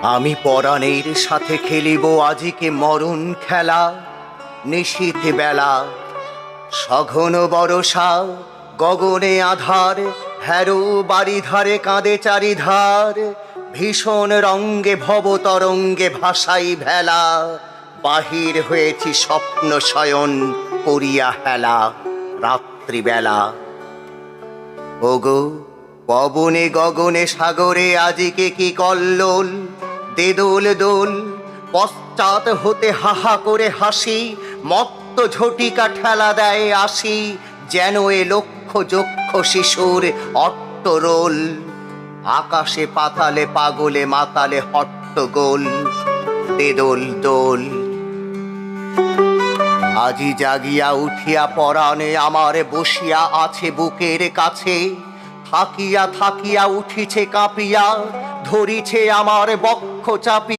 আমি পরাণের সাথে খেলিব আজিকে মরণ খেলা। নিশীথ বেলা সঘন বরষা, গগনে আধার, হ্যারো বাড়িধারে কাঁদে চারিধার। ভীষণ রঙ্গে ভব তরঙ্গে ভাসাই ভেলা, বাহির হয়েছি স্বপ্ন শয়ন করিয়া হেলা। রাত্রিবেলা ওগো পবনে গগনে সাগরে আজিকে কি কল্লোল। দে দোল দোল, পশ্চাৎ হতে হাহা করে হাসি, মত্ত ঝটিকা ঠেলা দেয় আসি, যেন এ লক্ষ যক্ষ শিশুর অট্টরোল। আকাশে পাতালে পাগলে মাতালে হট্টগোল। দে দোল দোল। আজি জাগিয়া উঠিয়া পরাণে আমার বসিয়া আছে বুকের কাছে, থাকিয়া থাকিয়া উঠিছে কাঁপিয়া, ধরিছে আমার বক্ষ চাপি।